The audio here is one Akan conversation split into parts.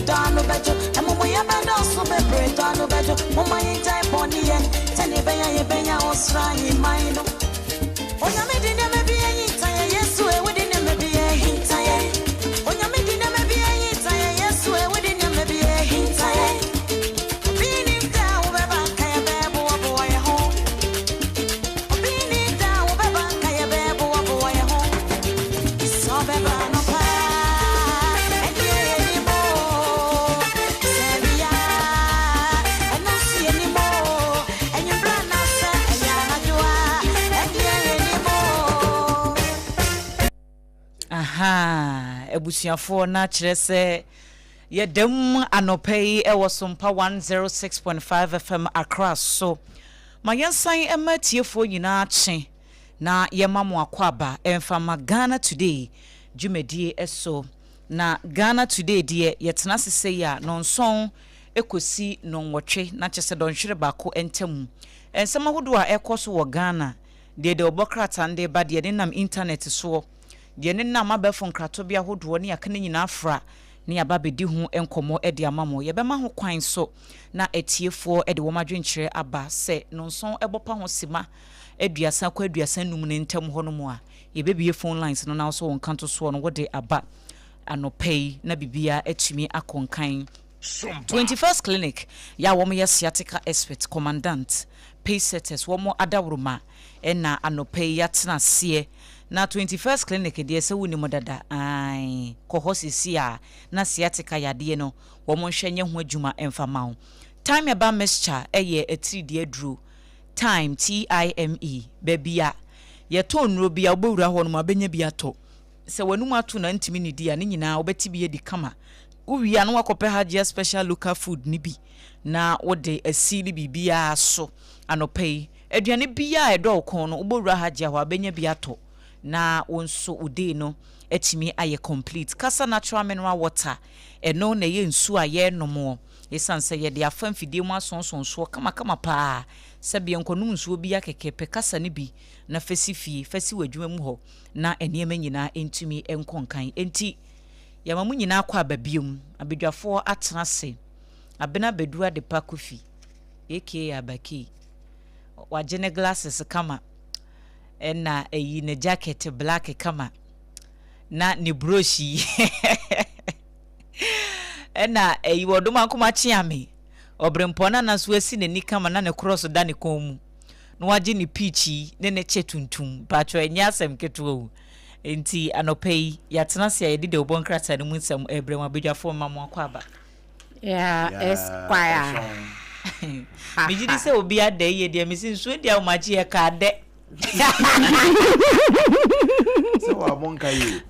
dano bejo e mo ya bedo so be dano bejo mo my time boni yen tani benya osra yi mind onya me di me bi yin tan yesu e we di me bi yin tan onya me di me bi yin tan yesu e we di me bi yin tan bini da wo be ba kan ye be bo bo ye ho bini da wo be ba kan ye be bo ye ho so be ba no pa ebusiafo na kyerese yedem anopei e Sompa 106.5 FM Accra so ma yensan ematiefo nyina ache na yemamo akwaba emfama Ghana Today jumedie eso na Ghana Today die yetena sese ya nonson ekosi nonwotwe na kyese donhwere bako entamu ensema hodo a ekoso wo Ghana de obokrata nde ba de nam internet so de ne nam abefo krato bia hodo ne aka nyina afra ne ababedi hu enkomo ede amamo ye bema ho kwan so na etiefo ede wo madwenkyere aba se nonson ebopa ho sima aduasa kwa aduasa num ne ntam ho no mo a ye bebie phone lines no na so won kanto so no wode aba anopei na bibia atumi akonkan 21st clinic ya wo mo ye sciatica expert commandant paysetters wo mo adawroma ena anopei ya tena sie na 21st clinic de se woni modada ai kohosisi a na sciatica yade no wo mo hwenye ho adwuma emfama time aba mixture eye etiri de aduru time time bebia ye tonro bia obowura ho no mabenya bia to se wanum ato na ntimi ni dia ne nyina obeti bia di kama uwia no wakope hagia special local food ni bi na wode asili bibia so anopei aduane bia edo kon no obowura hagia ho abenya bia to na wonso ude no etimi aye complete kasa natural mineral water eno na ye nsu aye nomo esanse ye de afan fidie mu asonsonso kama pa sabe enkonum nsuo bi akekepe kasa ne bi na fesi wadwuma mu ho na eniema nyina entumi enkonkan enti yamamu nyina akwa babiom abedwafo atena se abena bedua de pa kofi eke abaki wagene glasses kama ena eyi ne jacket black kama na ni broshi ena eyi wodoma kuma chiame Obrempong na so asi ne ni kama na ne cross da ne komu no wage ni pichi ne chetuntum patro enya asem keto enti anopei yatena se yedi de obonkrata ne munsem ebrem abedwafo mammo akwaba esquire mi jidi se obi ade ye de mi sin so dia o maji e ka de so wa monka yi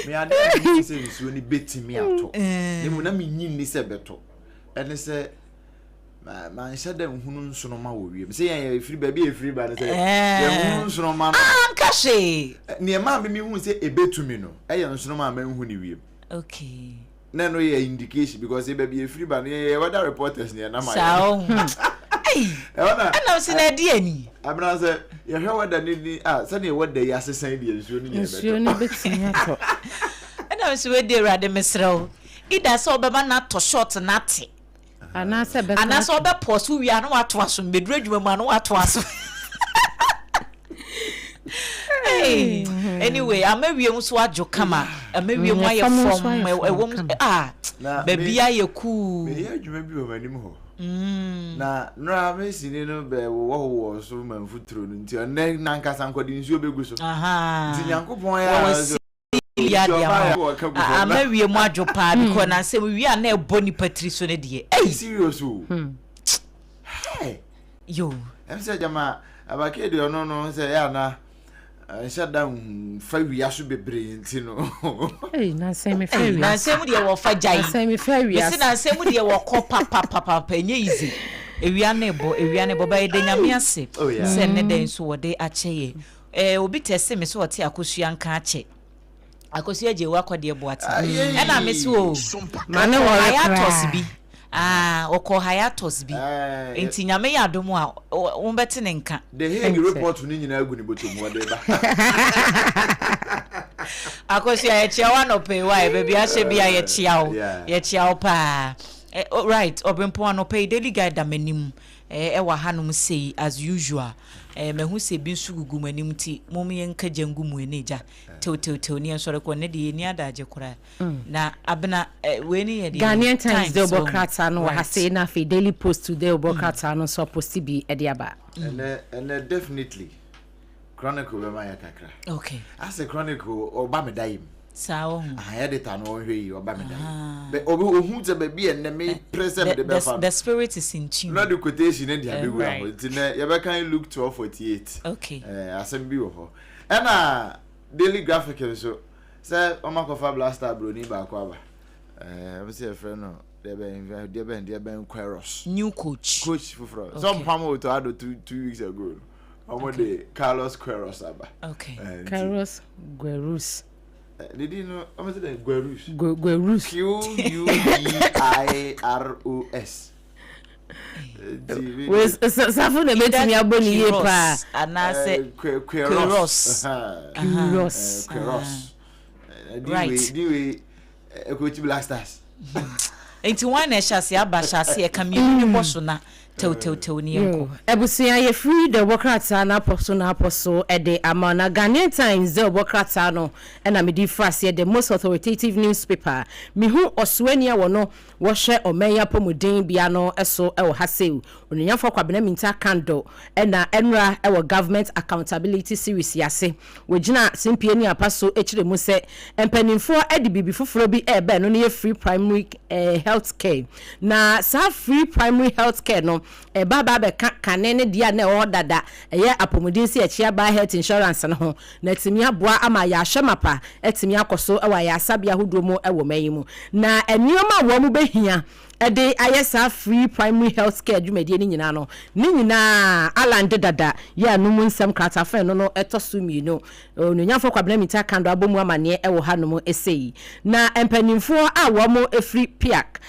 me ade se nsuo ni betimi ato ne mu na mi nyin ni se beto ene se man shada hunu nsono ma wo wiem se yan efiri ba bi efiri ba ne se yan hunu nsono ma kashe ne ma me hu se ebetumi no e yan nsono ma hu ni wiem okay na no ye indication because e ba bi efiri ba ne weather reporters ne na ma sao ana si na die ni abna se ye hwe weather ni se ne weather ya sesan die nsuo ni nsuo ni betimi ato ana si we de rade mesrew ida so obeba na to short na te anase obe post wi anu ato aso medru adwuma mu anu ato aso hey anyway amawie mu so ajo kama amawie mu aye form ewom baby aye ku me ye adwuma bi o manim ho na nra mesini no be wo so manfutro no nti na nkasa nkodi nsuo begu so nti Nyankopon ya amawie mu ajo pa because na say we are na eboni patri so ne de serious o hey yo em say jama abake de ono no say ya na shutdown fa wia so bebre nti no na say me fa wia na say mu de wo fa jai na say me fa wia na say mu de wo ko papa enye easy ewia na ebo ba de nyame ase say ne den so wo de ache ye obi tese me so wote akosua nka ache akosua je wa kwade boate e na me so mane wo ya tosi bi oko hiatus bi enti nyame ya adom a wo beti ne nka the Hague report ni nyina agu ni botom wode ba akosi ya chia wa no pay why baby ahye bia ya chia wo pa right Obrempong no pay daily guide da manim wa hanom sei as usual mehu se bi nsu gugu manim ti mom yenka jangu mu eneja tew ni ensore ko ne de ni adaje kora na abena we ni ye de Ghanaian Times de Obokrata no ha say na fi Daily Post today Obokrata no so post bi e de aba and definitely Chronicle be my kakra okay as a Chronicle oba me daim sao editor no hwe oba me daim be obi ohu te be bi en me present de be fa the spirit is in tune no the quotation and dia be wura ho ti na ye be kan Luke 12:48 okay asem bi wo ho na Daily Graphic so say omakofa blaster bro ni ba kwa ba we say friend no they be Queros new coach fufro some pamo to add 2 weeks ago de Carlos Queros aba okay Carlos Guerus did you know how much the Guerus Queiros was safu na betimi aboni ye pa anase Queros right diwe coach blasters enti one na shase abashase e kamie ni boso na tew ni enko ebusia ye free the Obokrata na apostle e de amana Ghanaian Times the Obokrata no e na me di frase the most authoritative newspaper me hu oswania wono wo hwe omeya pomuden bia no eso e wo haseu onunyafo kwabena minta kando e na enra e wo government accountability series yase wogina simpie ni apaso echire mu se empanimfo e de bibi foforo bi e be no ye free primary health care na sa free primary health care no baba be kane ne dia na o dada ye apomudin si achia ba health insurance no ho na timi aboa ama ya hwemapa etimi akoso e wa ya sabia hodo mu e wo mayimu na enioma wo mu behia ede ayesa free primary health care dwumedie ni nyina no ni nyina alande dada ya numu nsem kratafen no etosu mienu ononyafo kwabena mita kando abomu amane e wo hanom esei na empanimfo a wo mo efri piak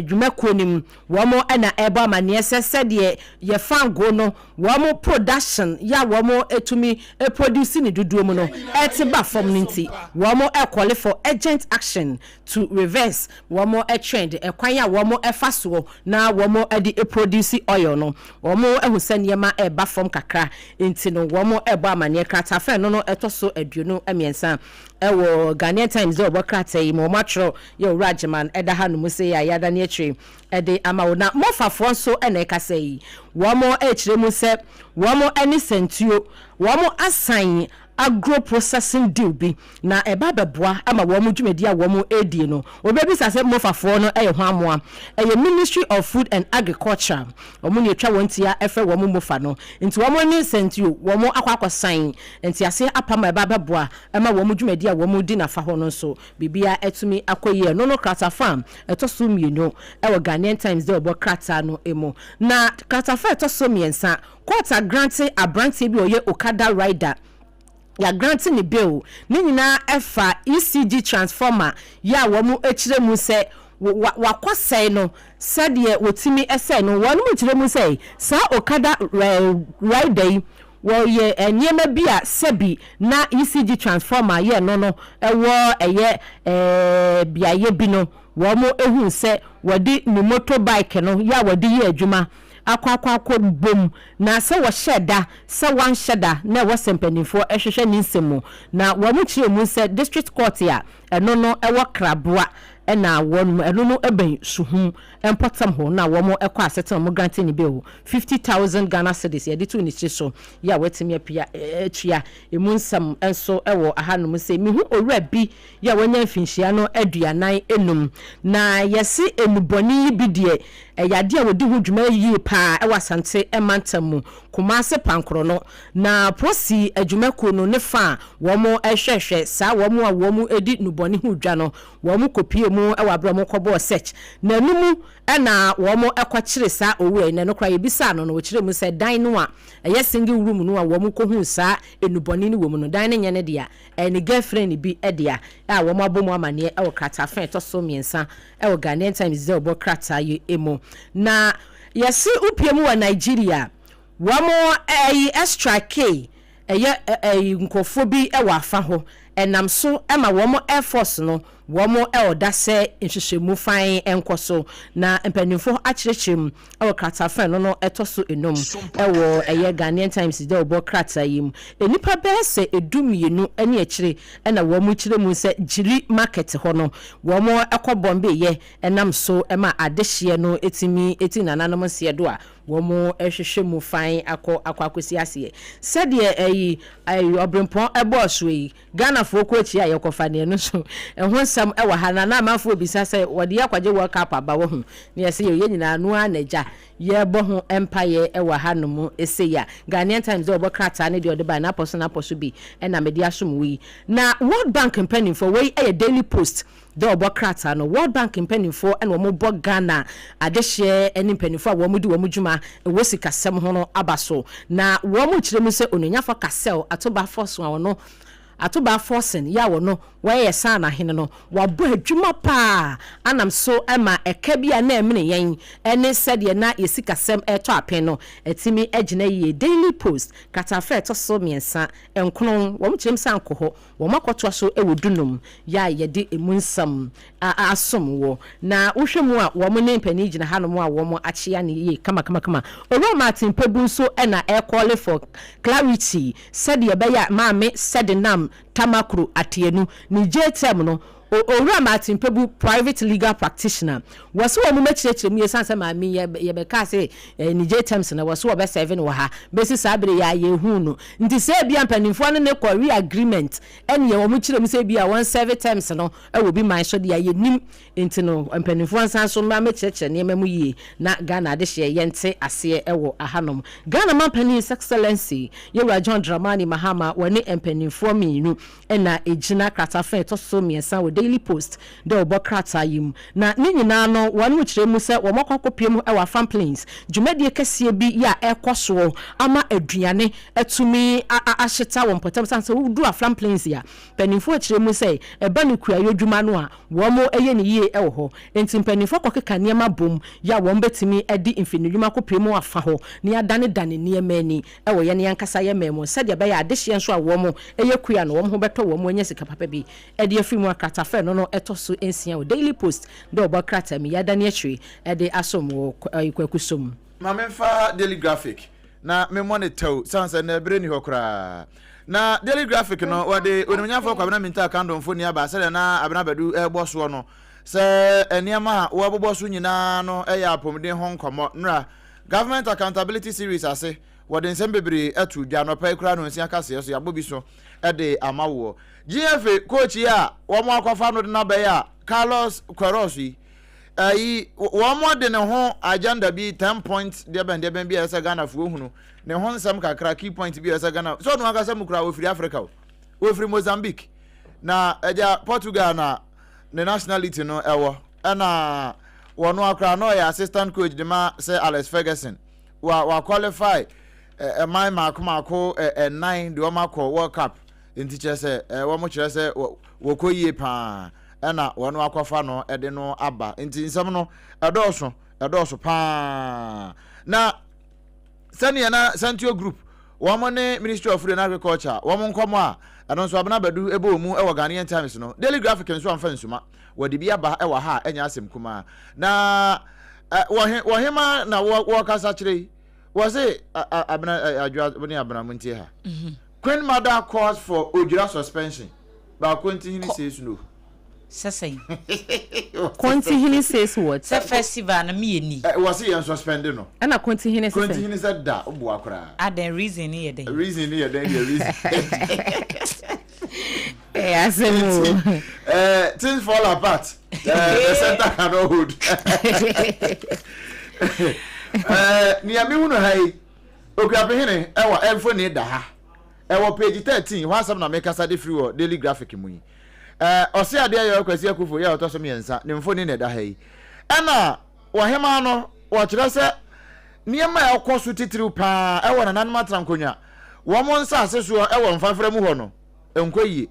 dwumakonim wo mo na ebo amane sese de ye fango no wo mo production ya wo mo etumi produce ni duduo mu no etiba form ninti wo mo call for urgent action to reverse wo mo trend ekwan ya wo mo efaso na wo mo edi produce oil no wo mo ehusane ma eba form kakra enti no wo mo ebo amane krata fe no etoso aduonu amiensa ewo Ghanaian Times de Obokrata yi mo matro ye Rajman eda hanu mu se ya yada ne atwe ede amawo na mofafo nso ena ekasa yi wo mo echire mu se wo mo ani sentuo wo mo asan agro processing deal bi na eba beboa ama wo mu dwumedi a wo mu edie no obebi sase mofafo no eye ho amoa eye Ministry of Food and Agriculture omu ne etwa wontia efe wo mu mofa no nti wo mo ni sentuo wo mo akwakosan nti ase apama eba beboa ama wo mu dwumedi a wo mu di na fa ho no so bibia etumi akoye no krata farm etoso mienu ewo Ghanaian Times de Obokrata no emo na krata farm etoso miensa quarter granting abrantie bi oye Okada rider ya granting ni bill ni nyina efa ECG transformer ya wo mu echire mu se wakosai no sadie wotimi ese no wonu mu chire mu se sa Okada rider wo ye enyema bia sebi na ECG transformer ye no ewo eye bia ye bi no wo mo ehun se wodi ni motorbike no ya wodi ye adwuma akwa bom na se wo sheda se wan sheda na wo sempanifo ehwehwe ni nsemu na wo mu chire mu se district court ya eno no ewo kraboa ena won eno no eben suhum empotam ho na wo mo ekwa asetem mo granting ni be 50,000 Ghana cedis ye ditu ni so ya wetimi apia etua emu nsam enso ewo ahanum se mi hu owura bi ya wanya mfinhia no aduanan enum na yesi enuboni bi de yade a wodi hu dwuma yi pa ewa sante emantamu kumase pankro no na prosi adwumako no ne fa wo mo ehwehwe sa wo mo a wo mo edi nuboni hu dwa no wo mo kopie mu ewa bra mo kobo search na numu ɛna wɔn ɛkɔkyere saa owu ɛna no kora yɛbisa no wɔkyerɛ mu sɛ dan no a ɛyɛ single room no a wɔn kɔhu saa enubɔni no wɔ mu no dan no nyɛ ne dea ɛne girlfriend bi ɛdea a wɔn abɔ mu amaneɛ ɛwɔ kratafen ɛtɔ so mmiɛnsa ɛwɔ Ghanaian Times dɛ ɔbɔ krataa yi emu na yɛsi upie mu wɔ Nigeria wɔn ɛyi extra k ɛyɛ nkɔfo bi ɛwɔ afa ho ɛnam so ɛma wɔn Air Force no wɔn ɛwɔda sɛ nhyehyɛmu fan ɛnkɔ so na mpanimfo akyerɛkyerɛ mu ɛwɔ kratafen no ɛtɔ so enum ɛwɔ ɛyɛ Ghanaian Times dɛ ɔbɔ krataa yi mu enipa bɛyɛ sɛ edumienu ɛne akyire ɛna wɔn kyerɛ mu sɛ gyiri market hɔ no wɔn ɛkɔ bɔmbe yɛ ɛnam so ɛma adehyeɛ no eti nananom seɛ do a wɔn ɛhwehwɛ mu fan akɔsi aseɛ sɛdeɛ ɛyi Obrempong ɛbɔ so yi Ghana fo kɔ akyi a yɛkɔfa ne no so ɛho nsɛm ɛwɔ ha na amanfo bisa sɛ wɔde akwaje World Cup aba wɔ ho ne yɛsɛ yɛ nyinaa no anagya yɛbɔ ho empire ɛwɔ ha no mu ɛsɛ ya Ghanaian Times dɛ ɔbɔ krataa ne deɛ ɔde ba na apɔso bi ɛna mede asom wi na World Bank mpanimfo wei ɛyɛ Daily Post dɛ ɔbɔ krataa no World Bank mpanimfo ɛna wɔn bɔ Ghana adehyeɛ ɛne mpanimfo a wɔn di wɔn dwuma ɛwɔ sikasɛm ho no aba so na wɔn kyerɛ mu sɛ ononyafo kasɛw atoba force a wɔn atoba forcing ya wono wɔyɛ sana hene no wabɔ adwuma pa anam so ɛma ɛka bi a na ɛmene yɛn ɛne sɛdeɛ na yɛsikasɛm ɛtɔ apɛn no ɛtimi ɛgyina yie Daily Post katafa ɛtɔ so miɛnsa ɛnkono wɔn kyerɛm san kɔ hɔ wɔn akɔtoa so ɛwɔ dunum ya yɛde emu nsam asom wɔ na wohwɛ mu a wɔn ne mpani gyina ha no mu a wɔn akyea ne yie kama owura Martin Pebu so ɛna ɛkɔle for clarity sɛdeɛ bɛyɛ maame sɛde nam tamakro atienu ni JTM no owura Martin Pebu private legal practitioner wose wo mu machirechire mu yesanse ma mi ye be ka se ni JTM na wose wo be 7 wo ha besi sabere ya ye hu no nti se bia mpanimfo no ne kɔ agreement ene ye wo mu kire mu se bia 17 times no e wo bi man so de ya ye nim nti no mpanimfo ansan so ma machirechire ne ma mu yie na Ghana de hye yente ase e wo ahanom Ghana man pani excellency yewura John Dramani Mahama wone mpanimfo minu ena ejina kratafen to so miensa wo Daily Post de obokrata yim na ne nyina no wonu kyerɛ mu sɛ wɔmɔkɔkɔpie mu ɛwɔ Farm Plains dwumadie kɛseɛ bi ya ɛkɔso ama aduane atumi ahyeta wɔn pɔtam sanse wudu a Farm Plains ya panimfo kyerɛ mu sɛ ɛba no kua yɛdwuma no a wɔn ɛyɛ ne yie ɛwɔ hɔ enti panimfo kɔkeka nneɛma bom ya wɔn betumi ɛdi mfinidwuma kɔpie mu afa hɔ ne adane nneɛma ani ɛwɔ yɛ ne yankasa yɛ mɛmo sɛdeɛ bɛyɛ adehyeɛ nso a wɔn ɛyɛ kua no wɔn ho bɛtɔ wɔn anya sika papa bi ɛde afi mu akata no eto so ensia o Daily Post do obo krata mi yada ne atwi e de asom wo kwakusom ma memfa Daily Graphic na me monitor sanse na ebre ni hokra na Daily Graphic no wode onimnyafo kwabena minta kandom ni aba sele na abena badu ebo so no se eniama wo bobo so nyina no eya apomden ho nkomo nra Government Accountability Series ase wode nsem bebre atu dwa no pa kura no nsia kase so yabobi so e de amawo GFA coach ya wo mo akwafa no de na be ya Carlos Queiroz yi wo mo de ne ho agenda bi 10 points de ben bi esa Ghana fu ohunu ne ho nsam kakra key point bi esa Ghana so no aka sam kura wo free Africa wo free Mozambique na eja Portugal na ne nationality no ewo na wo no akra no ya assistant coach de ma say Alex Ferguson wa qualify my mako 9 de wo mako World Cup nti chese wo mo chese wo koyie pa na wo no akwafa no ede no aba nti nsam no edoso pa na sani na Santio Group wo mo ne Ministry of Food and Agriculture wo mo nkomo a eno so abana badu ebo mu e wo Ghanaian Times no Daily Graphic nso amfa nsuma wo de bia ba e wo ha enya asem kuma na wo hema na wo kasa kire wo say abana adwa boni abana muntie ha Queen Mother calls for Ojira suspension. But Quentin says no. Sasay. Quentin says what? Sa festival na me ni. Was he suspended no? And Quentin said that obuakra. The reason here then. Reason here then the reason. Things fall apart. The center cannot hold. Niya me hunu hai. Okuapehene ewa emfo ni da ha. Ewo page 13 wasam na make asade free wo Daily Graphic mu yi ose ade ayo kwasi akufo ya otoso miensa ne mfo ni da ha yi ena wahema no wɔkyerɛ sɛ nneɛma a ɛkɔ so titiriw paa ɛwɔ nananom atrankonya wɔn nsa ase so ɛwɔ mfafra mu hɔ no nkɔ yie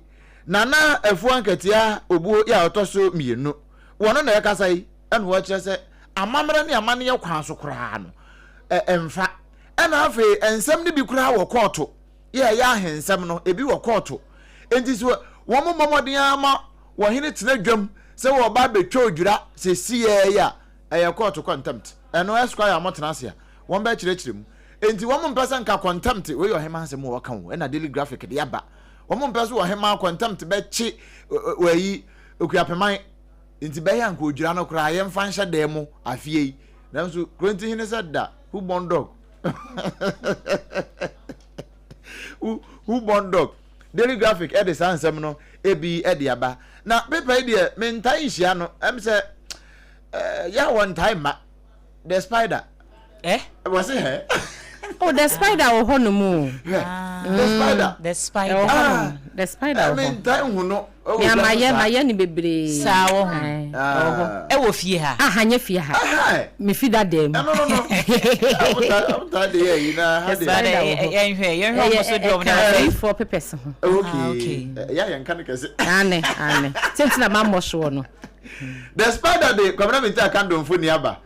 nana afuwa nkatia obuo ya ɔtɔ so mmienu wɔn na yɛkasa yi ɛna wɔkyerɛ sɛ amammerɛ ne amane yɛ kwan so koraa no ɛmfa ɛna afei nsɛm ne bi koraa wɔ kɔɔto yɛ ahensɛm no ebi wɔ kɔɔto enti so wɔn mo mmɔden ama wɔhene tena dwam sɛ wɔba betwa odwira sɛ siyɛ ya ɛyɛ kɔɔto contempt ɛno esquire amotena ase a wɔn bɛ kyerɛkyerɛ mu enti wɔn mo mpɛsɛ nka contempt wɔyɛ ɔhema asɛm wɔ ka wo ɛna daily graphic de aba wɔn mo mpɛsɛ ɔhema contempt bɛkye wɔyi okuapeman enti bɛyɛ anka odwira no koraa yɛmfa nhyɛ dan mu afie yi nanso kurenti hene sɛ da who born dog who born dog daily graphic ɛde saa nsɛm no ebi ɛde aba na paper yi deɛ mentai hyia no ɛm sɛ ya one time ma the spider was it her oh the spider wo ho no mu the spider the spider mentai hu no ya maye ni bebre saa wo ho e wo fie ha hanye fie ha me fi da dem no after the year na ha de yen hwe so drum na for pepes ho okay ya yen kan kase ane sentina mammo so no the spider de kwamna minta kan do mfoni aba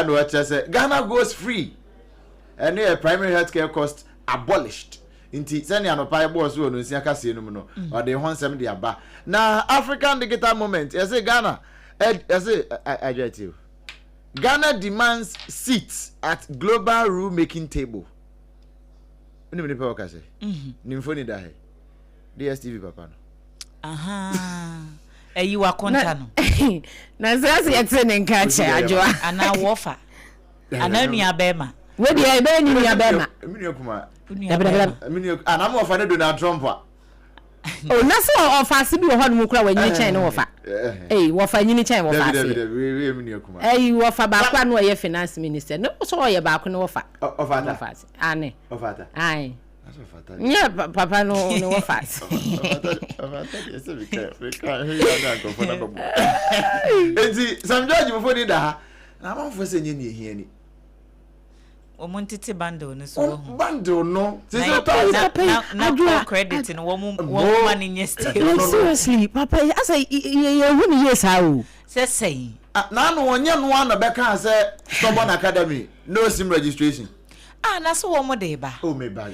no wa chese Ghana goes free and the primary healthcare cost abolished inti sani anopa boss wo no nsia kase no no or the honsem de aba na African digital moment you say Ghana Ghana demands seats at global rule making table ni me pa kase ni mfoni da he DSTV papa no eyi wa konta no na sase yetse nka che Adwoa ana wofa ana nua bema we de ebe ni nua bema minua kuma minua ana mo fa ne Donald Trump a o na so ofa se bi wo ho no mu kura wa nyini chen no wofa wofa nyini chen wofa se we minua kuma wofa ba kwa no ye finance minister no so ye ba ko no wofa ofa se ane ofa ai yeah, papa no fast. Yes, we can. Enti some judge before ni da. Na ma fo se nye ni ehia ni. Omontete bundle no so. Bundle no. Say na credit no wo money nye still. Seriously, papa, I say you hu ni yes how. Say. Na no onye no an beka say Stubborn Academy no sim registration. Na so wo mo dey ba. Oh me ba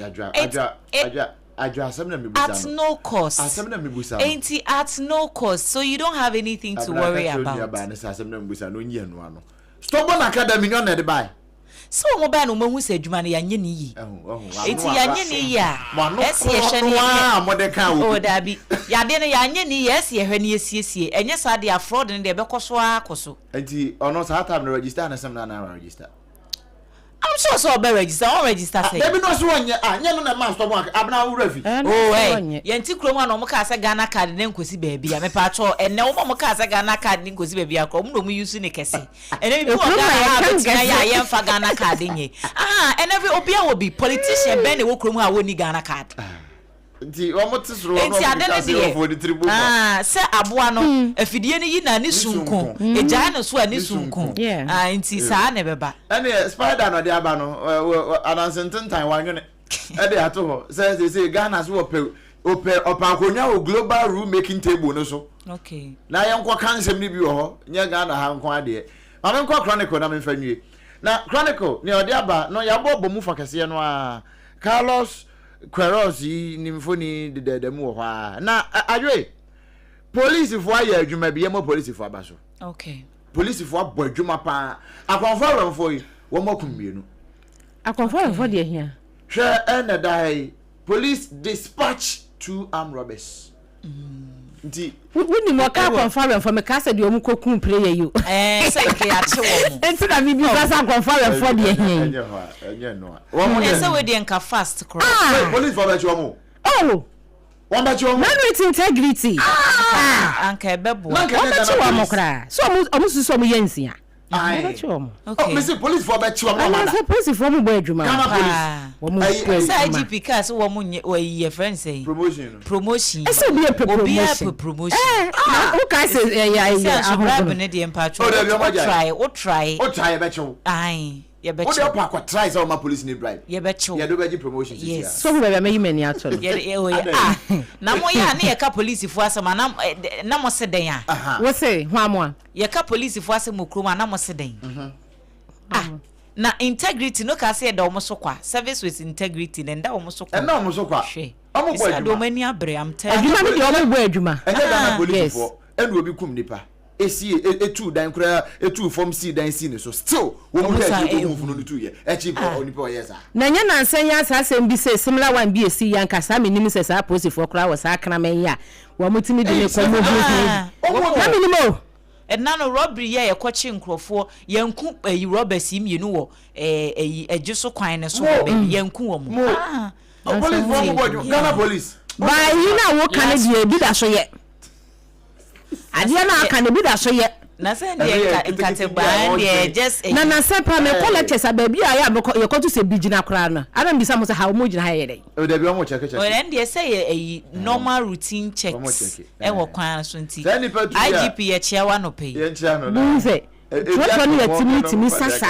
Adwoa asem na me busa. At no cost. Asem na me busa. Ain't at no cost, so you don't have anything to worry about. Asem na me busa no nye no ano. Stubborn Academy no na dey buy. So mo ba no mahu se adwuma no yanye ni yi. Enti yanye ni yi a. Esi ye hwe ni wa mo de kan wo. O da bi. Ya de no yanye ni yi esi ye hwe ni esiesie. Enye sa de afraud ne de be koso akoso. Enti ono sa time no register na sem na register. I'm sure so be register. On register say. Baby no so onye anye no na man Stubborn abna wo rafi. Oh eh. Yenti kromu na mo ka se Ghana card ne nkosi baabi a me pa cho enne wo mo ka se Ghana card ne nkosi baabi akro mo no mu use ne kese. Enne bi wo Ghana ha betina ya ye mfa Ghana card nye. And every obia will be politician ben wo kromu a woni Ghana card. Nti o mo tisoro no. Nti ade ne de. Se aboa no afidie ne yi na ne sunko. Eja no so ani sunko. Nti sa na beba. Ene spider no de aba no anansententan wanwene. E de ato ho. Say Ghana so opankonya o global rule making table no so. Okay. Na yenkwa kansem ni bi wo ho. Nye Ghana ha nko ade. Ma me nkwa chronicle na me mfa nwie. Na chronicle ne ode aba no ya bobo mu fakese no a Carlos Queiroz ni mfoni de mu ho a na Adwoa police fo aye adwuma bi yemo police fo aba so. Okay. Police fo abo adwuma pa akwanfo fo yi wo makum mienu akwanfo de hia hwe ene dai police dispatch 2 armed robbers. Nti woni mo ka akwanfo fo me ka se de omu kokun player you se ke ya che wo mo enti na bibi ka sa akwanfo de hia enye no wo mo se we de nka fast cross police fo ba che wo mo one ba che wo mo man with integrity anka bebo one ba che wo mo kra so omu susu omu yensia Oh, Mr. Police for bet you. I say police for me boy Juma. Say IGP cars woman we your friend say promotion. I say be a promotion. Who can say yeah bribe ne dey empatro. Try bet you. Aye. You bet you. What you try so my police need bribe. You bet you. You do be promotion. Yes. So we be me many actually. Na mo ya na ka police fo asema na mo seden ya. What say? Hwa ye ka police fo asema kroma na mo seden. Na integrity no ka say da o mo so kwa. Service with integrity na nda o mo so kwa. Na o mo so kwa. Omo boy aduma. Do mani abre am tell. Aduma me dey omo boy aduma. Enye da na police fo. Enu obi kum nipa. Esi etu dan kura etu form C dan C ne so still wo mo ka etu mfu no tu ye echi bo onipa o yes na nya na nsan ya asasem bi say similar one bi esi yan kasa me nim say sa police for kura was akra men ya wo mutimi de ne kwa mo na me nimo na no robbery ye kwachi nkrofo yanku robbers imienu wo ejiso kwan ne so yanku wo mo police for mo Ghana police ba yi na wo kan de bi da so ye adia na aka ne bi da so ye na say dey nkateba dey just na say pa me collectors ababi a ya ye ko to say bigina kra na ara mbisa mo say how mo gina ha ye dey o dey bi o mo check o dey say normal routine checks e wo kwan so nti IGP ye chiawa no pay ye chia no na say what one ye timi sasa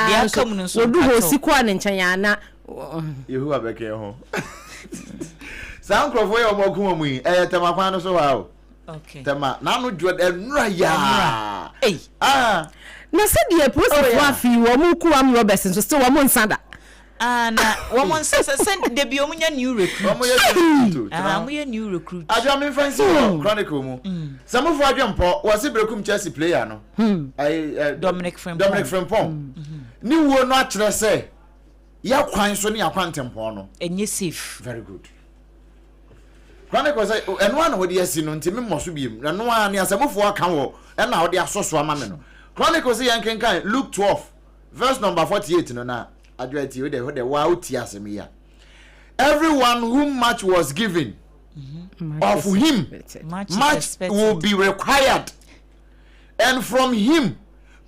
dia kam no so odu ho sikwa ne nchen ya na yehu abeke ho sankrofo ye o mo kuma mu tema kwan no so wa o. Okay. Tema na no dwo enra ya. Eh. Na said the process wa fi wo mu ku am Roberts so still wo mu nsada. Na wo mu nsasa send de bi o mu nya new recruit. Wo mu ya recruit. Mu ya new recruit. Adwa me fancy chronicle mu. Samofo adwempo wo se brekum Chelsea player no. Dominic Frimpong. Ni wo no a kire se ya kwan so ne akwantempo no. Enye safe. Very good. Chronicle say enwa na wodi asi no ntimi mmoso biem na no a ne asamofo aka wo na wodi asoso ama me no. Chronicle say yankenkan Luke 12 verse number 48 no na adwati we de wa uti asem ya. Everyone whom much was given of him much will be required, and from him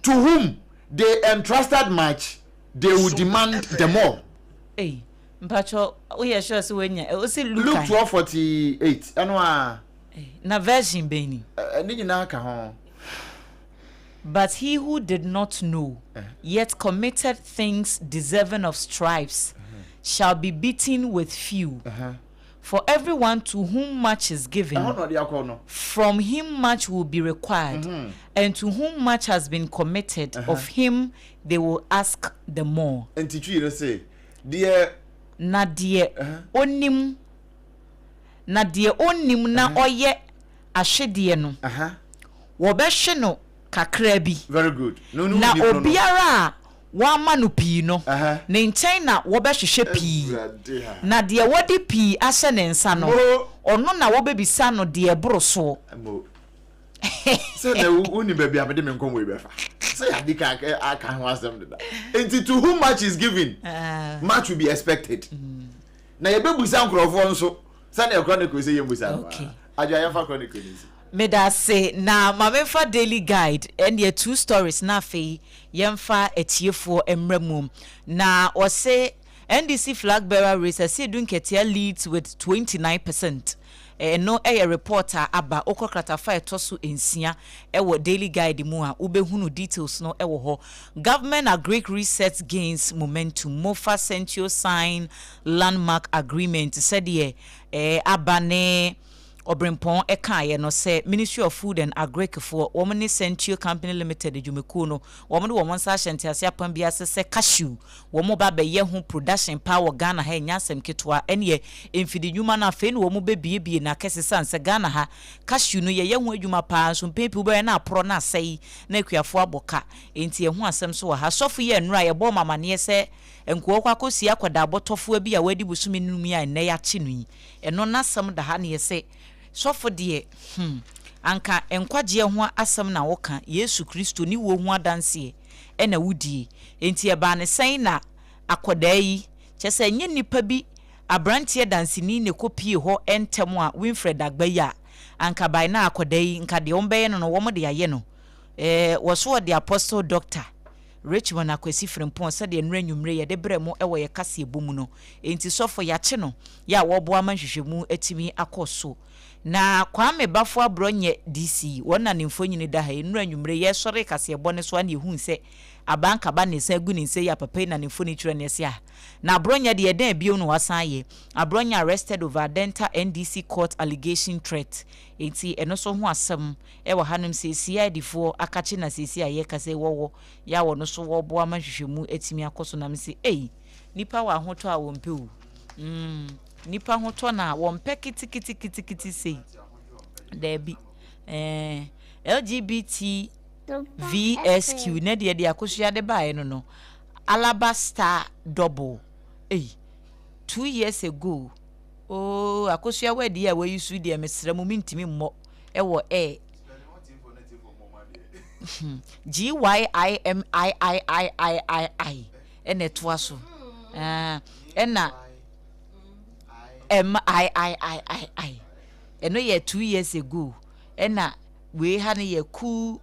to whom they entrusted much they will demand the more. Hey, mpacho we are sure so when you say Luke 12:48 anwa na version beni ni nyina ka ho. But he who did not know yet committed things deserving of stripes shall be beaten with few. For everyone to whom much is given, from him much will be required, and to whom much has been committed, of him they will ask the more. And teach you say, dear onim na oye ahwede no. Wo be hwe no kakra bi. Very good. Na obiara wa manu pi no. Ne nchen na wo be hwehwe pi. Na de wodi pi ahye ne nsa no. Ono na wo be bisa no de boro so. Say na uni baby abede me nkom we be fa. Say adika aka ho asem de da. Enti to whom much is given, much will be expected. Na ye be busa nkrofo nso. Say na chronicle say ye busa. Okay. Aja ya fa chronicle ni. Me da say na mamemfa daily guide and the two stories na fe yemfa etiefo emramum na o say NDC flag bearer race say Dunketia leads with 29%. No a reporter aba okokrata fa etoso ensia ewo daily guide mu a ubehunu details no ewo ho. Government agric reset gains momentum. Mofa Central sign landmark agreement said ye abane Obrempong ekaye no say Ministry of Food and Agric for Woman Central Company Limited Jumekuno no woman woman sa hente ase apan bia se cashew womo ba be ye ho production power Ghana ha nyasem ketwa ene emfidi dwuma na fe no womo be biebie na kesesa se Ghana ha cashew no ye ho adwuma pa so pepi bo na apro na sei na akuafo aboka enti ho asem so ha sofu ye nra ye bo mama ne se enko kwa kosi akwada abotofo bi a wadi busumi numi a ne ya chinui eno na sam da ha ne se sofo de anka enkwaje ho asem na woka Yesu Kristo ni wo ho adanse e na wudie enti e ba ne sen na akoda yi chese nye nipa bi abrantie dansini ne kopie ho entem a Winfred Agbaya anka bai na akoda yi nka de ombeye no wo mo de aye no was what the apostle doctor Richmond akwesi Obrempong said the enwumre ye de bremo ewo ye kase ebumu no enti sofo ya che no ya wo bo amanhwehwemu etimi akoso na kwame bafo abronye DC wona ne mfonyini da ha enwumre ye sore kase ebone so an ehun se abanka ba ne sa gu ne se ya papa na ne mfoni twere ne se a na abronya de den bio no wasan ye abronya arrested over dental NDC court allegation threat enti eno so ho asem e wa hanum se CID fo akache na sesi aye kase wowo ya wo no so wo bo amanhwehwemu etimi akoso na me se nipa wa hoto a wo mpewu nipa hoto na wo mpe kiti sei debi LGBT VSQ ne de akosua de bae no Alabaster double 2 years ago akosua wedi ya we yusu de mesra mu mintimi mmo ewo GYIMIIIII ene toa so ena MIIIII eno ye 2 years ago ena we ha ne ye cool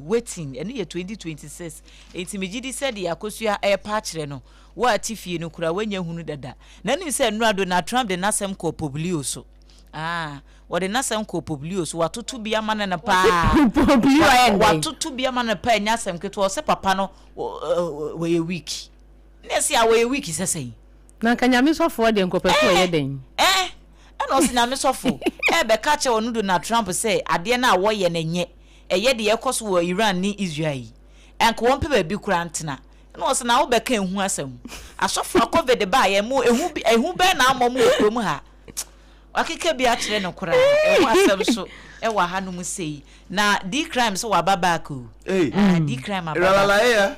waiting eno ye 2026 enti megidi said ya akosua pa kire no wa atifie no kura wanya hunu dada na nim se nura Donald Trump de nasem ko publio so what the nasem ko publio so watoto bia mana na pa publio watoto bia mana pa nyasem keto se papa no we week nesi a we week sesei na kanyame sofo de nkopefo ye den ana si na me sofo be ka che onu Donald Trump say ade na wo ye na nye eye de yekoso wo Iran ni Israel enko won pe ba bi kura ntena na wo se na wo be ka ehu asem asofo covid ba ye mu ehu be na amom okrom ha wakike bi a kire no kura ehu asem so e wa hanum sei na D crime so wa baba ko D crime ababa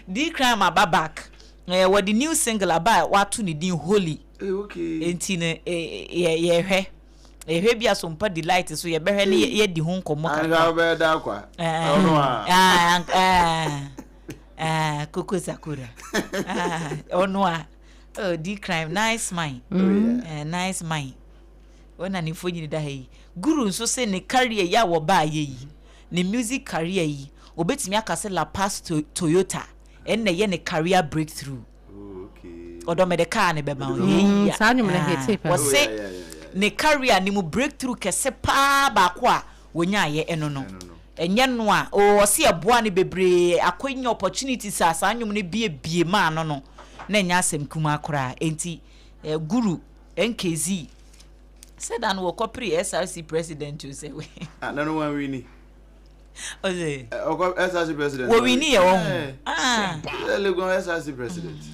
D crime ababak what the new single about watu ni din holy okay enti ne ye hwe bia Sompa delight so ye behwe ne ye di ho nkomo ka anga be da kwa Koko Sakura onwa D crime nice mind nice mind wona ni fonyi da yi guru nso se ne career ya wo ba ye yi ne music career yi obetimi akase La Paz Toyota enne ye ne career breakthrough okay odo de car ne beba ye sa nyum na hete pa wose ne career ni mu breakthrough kese pa ba ko a wonya ye eno no enye no a o se eboa ne bebre akonya opportunities asa nyum ne bie ma no na nya asem kuma akora enti guru nkezi said and wo kopri SRC president you say we no one winning oze SRC president wo wini ye wo Legon SRC president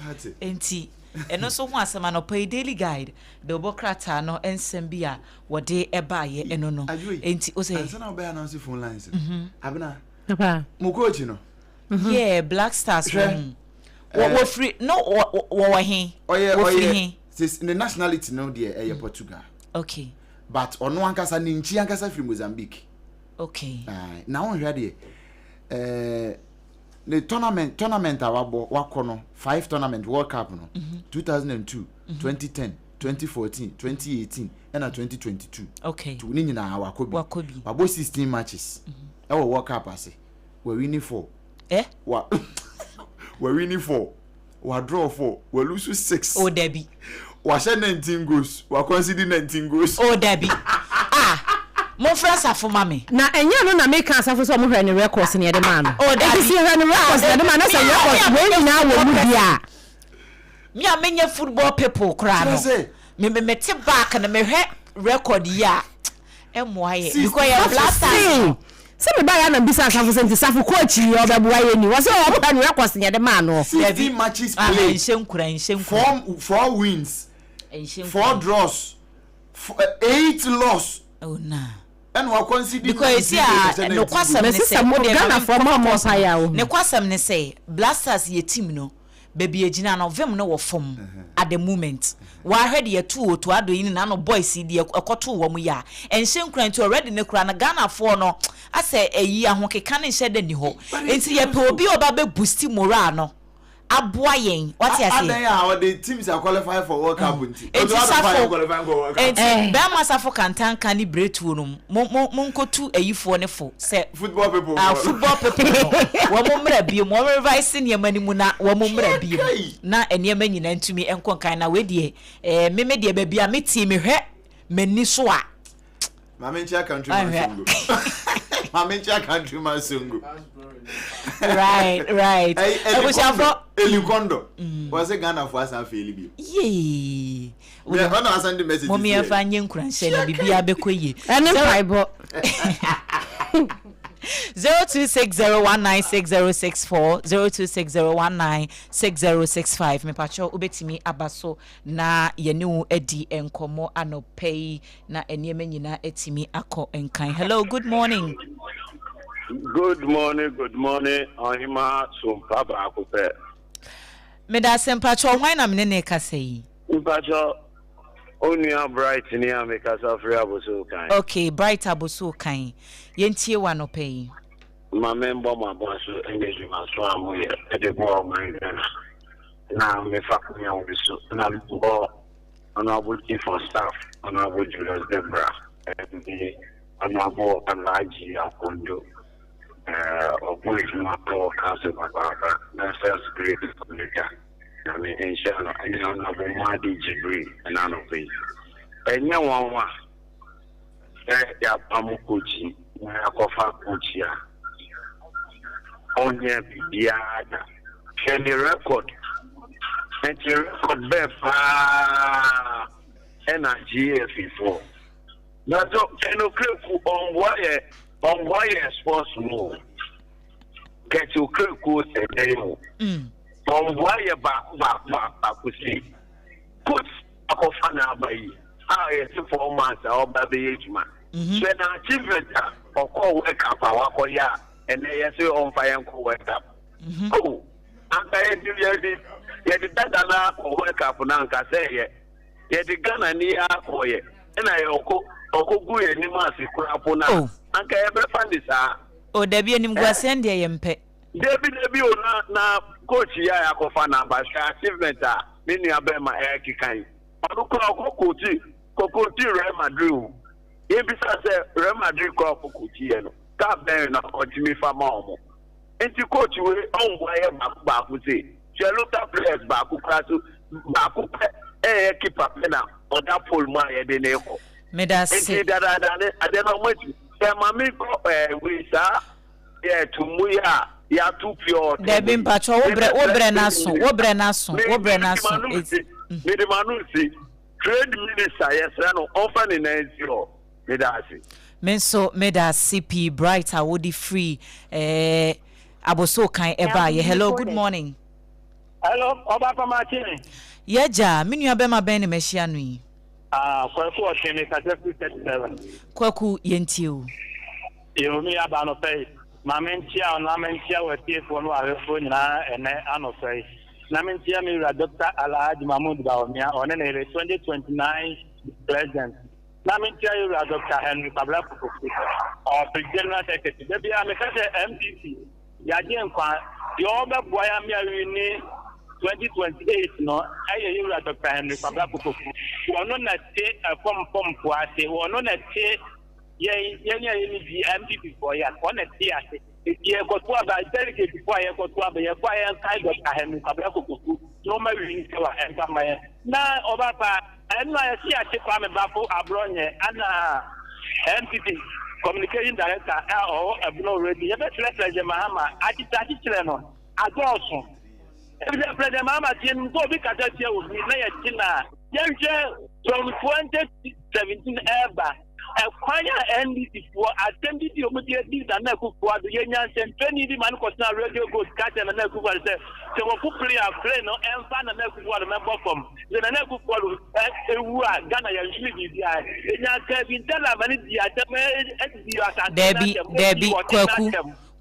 hati enti eno so ho asema no pay daily guide the bokrata no ensem bia wo de eba ye eno no enti oze ansa na obe announce phone lines abena papa mo coach no yeah Black Stars wo free no wo he oye since the nationality no there Portugal okay but ono ankasa ni nchi ankasa from Mozambique okay na won hwade the tournament wakono 5 tournament World Cup no 2002 2010 2014 2018 and 2022 okay to ni nyina wakobi wabo 16 matches e wo World Cup ase we win 4 we win 4 we draw 4 we lose 6 oh Debbie we share 19 goals we concede 19 goals oh Debbie mo friends afoma me na enya no na make asafo so mo hwe ne records ne de man oh Debbie see hwe ne records ne de man na say records we nyina wo mu bia me a menye football people kra no me te back na me hwe record ya emoaye because ya blaster se me ba ya na bisa asafo senti safo coach yi obeboa ye ni wo se wo hwe ne records ne de man no 15 matches played nshenkura 4 wins 4 draws 8 loss oh na and we consider because no kwasam ne say mo Ghana for mo fire o ne kwasam ne say Blasters ye team no baby ejina no vem no wo fom at the moment wa head ye 2 to ado yin na no boys di ekoto wo mu ya enhye nkran to already ne kura na Ghana for no ase eyi ahokeka ne hye de ni ho enti ye pe obi oba be boost moral no aboa yen what you say adan ya the teams are qualified for World Cup until be masafo kantan kan ni bretu no monkotu ayifo ne fo say football people wo momra bi mo revise ne manimu na wo momra bi na enema nyina ntumi enko kan na we die me de ba bia me ti me hwe mani so a Mamencha country masungu. Mamencha country masungu. Right. Elikondo. Was a Ghana for us and Philip. Yee. We are going to send the message. Mommy, I find you crank, say, be a bequay. And then I bought 0260196064 0260196065 me pacho ubetimi abaso na yenu edi enkomo anopei na enieme nyina etimi akọ enkan. Hello, good morning. Good morning. Ohima Sompa Bakupe. Me da sempacho hwan na me ne kasa yi. Mpacho Onia Bright ni amekasa free aboso kan. Okay, Bright aboso kan. Yentie wa no pay. My member my boss engage my swam here at the ball my now me fuck me on this na ball honorable chief of staff honorable Julius Debra and the honorable Alaji Akondo opposition to council Baba na first grade America. I mean inshallah and honorable Madi Jibri and none of these. And you want ya pamukuchi na kofa kuchia onye bibiada any record and the record befa energy before na so enokreku on wire sports no get you kreku edeyo on wire back kusi put akofa na abayi yes 4 months or baby age so na achievement or call wake up our ya and they say on fire and call wake up. Oh, and I do you did that wake up now can say ye the gun near for ye and I go good any massive crap on now and can ever find this oh there be any send ye mpe there be na coach ya akofana but achievement mini abema eki kan Kokoti Real Madrid. Ebisa say Real Madrid ko kokoti e no. Ka ben na otimi fama omo. Enti coach we on wire back say. Cheluta players back klasu back keeper na oda pole ma ye de ne ko. Me da se. Enti da ade no much. E mami ko we sa ye tumuya ya tu pure. There be mpacho wobre na so. Me de manu si trade minister yes no offer in NCO me da si menso me da CP Bright awodi free aboso kan eba ye. Hello, good morning. Hello, Oba Martin. Yeja minu abema ben me hia no yi kwaku otene ka 37 kwaku yentiu yo mi aba no pay mamentia na mentia wetie fo no arefo nyina ene anofai na mentia mi ra Dr. Alhaji Mahmoud Bawumia on the 2029 president. Na mentia you ra Dr. Henry Kabla Kukuku or general secretary. Debi amekase MPC. Yaji enkwa yo be boya mi awini 2028 no aye you ra Dr. Henry Kabla Kukuku. Wono na te pom kwase wono na te ye ni MPP for ya wono te ase. Ye go to about delegate before ye go to about ye quiet side of Kahemi Kabakuku, no marine and come na Obapa, and I see a chip on a baffle abronya and entity communication director or a blow ready. You better let the Mahama, I did that channel. I go also. If the President Mama didn't go because that year with me, Tina, young from 2017 ever. Acquire NDC for attended the immediate and Naku for the Union and 20 man was now radio good cat and Naku said, so we'll play a friend and find a Naku for a member from the Naku for Ghana usually the Debbie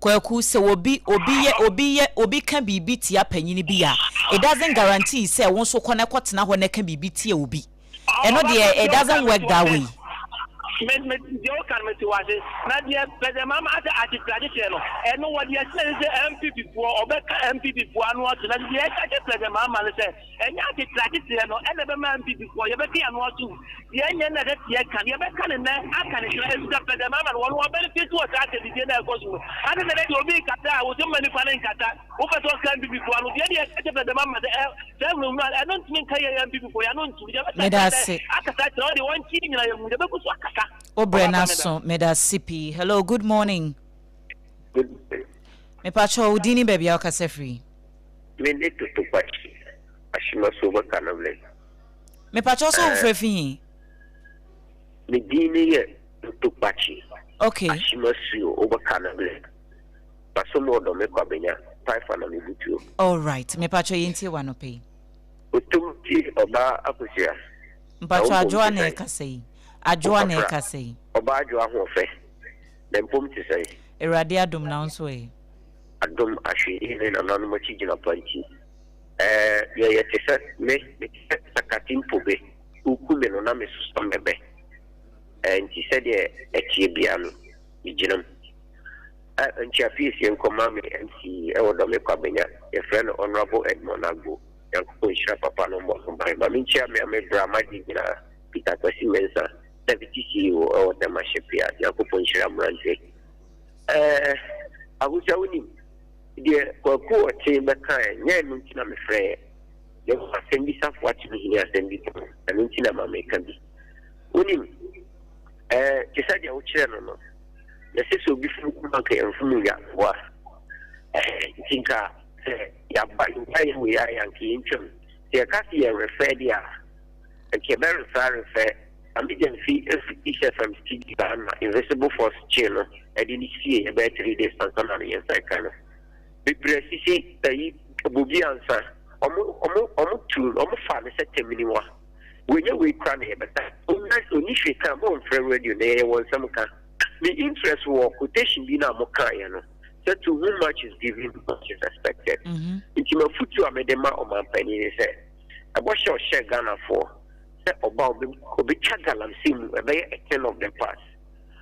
Kwaku se obi kan bibi tia panyini bia it doesn't guarantee say won so connect na ho na kan bibi tia obi and no it doesn't work that way. you can make you Nadia, but the Mama at the tradition, and what you say is MPP for or MPP for one watch, and the the Mama said, and you get tradition or another man before you can watch you. The end that you can, you can, I can the Mama, one more benefit to attack the dinner. I don't know that you'll be Qatar with so many fun in Qatar. Over to can be before the idea the Mama, I don't mean MPP for your own to the one king. Obrenaso meda sipi. Hello, good morning. Good day. Me pacho udini baby akase free. Me need to pachi. Ashima soba kanable. Me pacho so free. Me dini ye to pachi. Okay. Ashima sio over kanable. Paso mo do me kwabenya. 5 me butu. All right. Me pacho yinti wano pay. Utumti oba akusia. Mpacho Adwoa na ekase. Adwoa na ekase. Oba Adwoa ho fe. Dem pom ti say. Erade adom na nso e. Adom ahwe ine na nanu machi gina panti. Ye tese me sakatin pobe. Ukume no na me susomebe. Nti se de etie bia no ginam. Nti afisi enkoma me MC e wodo me kwabenya. Ye friend Honorable Edmond Agbo. Yanko shira papa no mo mbai ma minchia me drama digina Peter Kwesi Mensa deputy CEO o the mashipia yanko shira mrante aguja woni de kwaku oche beka nye ntina me frɛ ye asembi safo ati ni asembi to ntina ma me kan bi woni kisa dia wo kyerɛ no ya seso bi fu kuma ka enfu ya wa tinka ya ba we are yanki intrum the kasi ya refer dia ke be refer emergency efficient from city ban invisible force channel e di see e be 3 days stand on yes I can be precise tai obubi ansa omo tu omo fa me set miniwa we nye we kra na e beta oni hwe kan mo frɛ radio na e won sam ka the interest wo quotation bi na mo kan ya no. So to whom much is given, much is expected. It's my future amedema or my penny say. I was sure share Ghana for say about the Chagalam sim a very 10 of the past.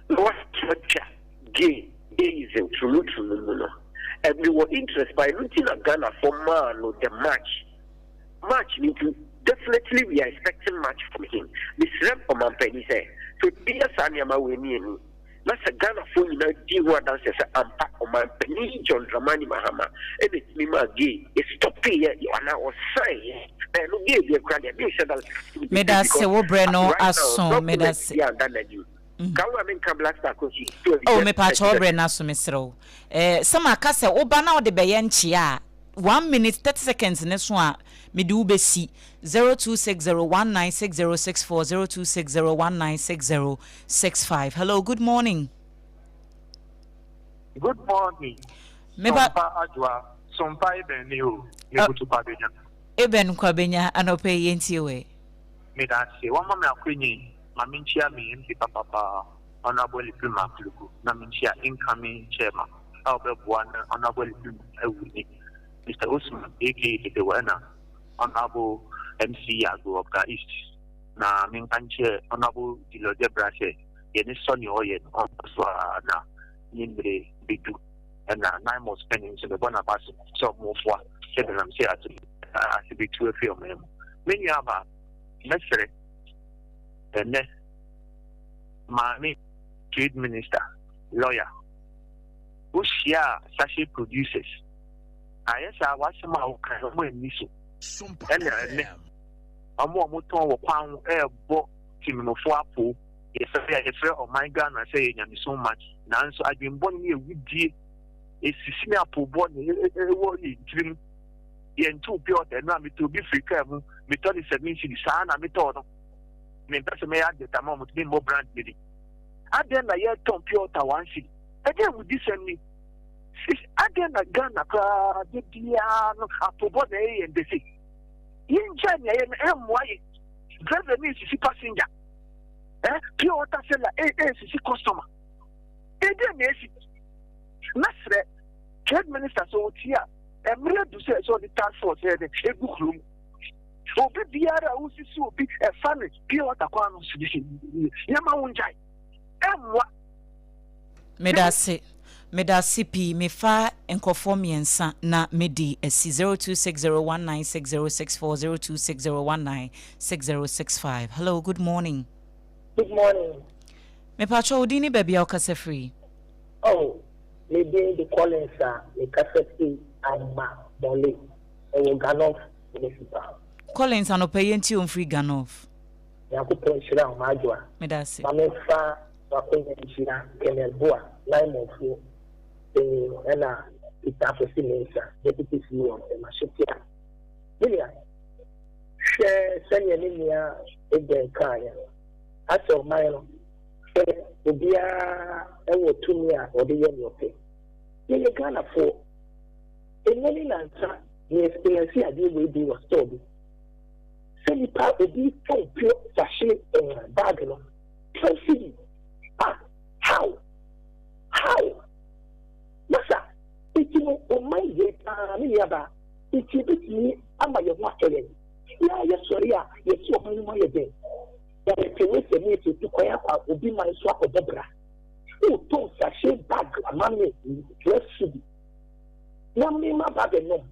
What gay deism true. Everyone interested by looking at Ghana for man or the match means definitely we are expecting much from him. This rep of my penny say to be a Sanyama winning. That's a Ghana phone in a D1 dances and pack on my penny John Dramani Mahama. And it's me, my gay. It's stopping here. You are now saying, and no give you credit. Meda se wo breno aso meda se. Kawa men ka black star coach. Oh, me pa cho breno aso mesro. Sama ka se oba na de beye nchi a 1 minute 30 seconds ne so a me de ubesi 0260196064 0260196065. Hello, good morning. Good morning. Sompa Adwoa Sompa Benio Nebutu Pabenya. Eben kwabenya anope yenti we. Me da se wa mama akwenyi maminchia me MP papa honorable Prima Plugu na minchia incoming chairman Albebuana honorable Prima Ewuni Mr. Usman aka the winner honorable MC Yago of the East na minkanche honorable Diloje Brashe yeni soni oyen on na nimbre bidu na 9 months spending so the bona pass so more for seven am say at be to a film many aba mesre ene mami trade minister lawyer ushia sashi producers ayesa wasema ukano mo eniso ene amo ton wo kwan ebo timinofo apo yefre oh my God na say nyame so much nanso adwembo ne ewudie esisi na apo bo ne ewo yitrim yentu pure na me to be free kam me to the 70 saa na me to no me pese me ya data mo to be more brand bidi aden na ye ton pure ta one city again with this me again na Ghana ka de dia no apo bo na e and say inja na ye emwaye driver me sisi passenger pure water seller sisi customer again na esi nasre trade minister so tia emre do say so the task force here the egukrum obi biara usisi obi e family pure water kwa no sisi yama wonjai Medase pi mefa enkofo miensa na medi esi 0260196064 0260196065. Hello, good morning. Good morning. Me pacho udini baby okase free. Oh, maybe the callings are the cassette Amma Dolly and Ganoff Municipal. Collins anope yenti on free Ganoff. Yakupo Shira Majua. Medase. Mamefa Wakonya Shira Kenel Boa, Lime of you. And it's after Sinesa, Deputy CEO of the Mashipia. William, share Sanya again, Kaya. As of Milo, the Bia, and 2 years or the year you pay. In the Ghana for a morning answer, the experience here will be was told. Send the part of the pure sachet and bagel. Consider how? Masa, it's on my head, Yaba. It's a bit me, I'm my water. Yeah, yes, sorry, yes, you're my day. That if you wait a minute to Koyaka will be my swap of Debra. Oh, don't sachet bag, a money, dress should. Namely, my bag and no.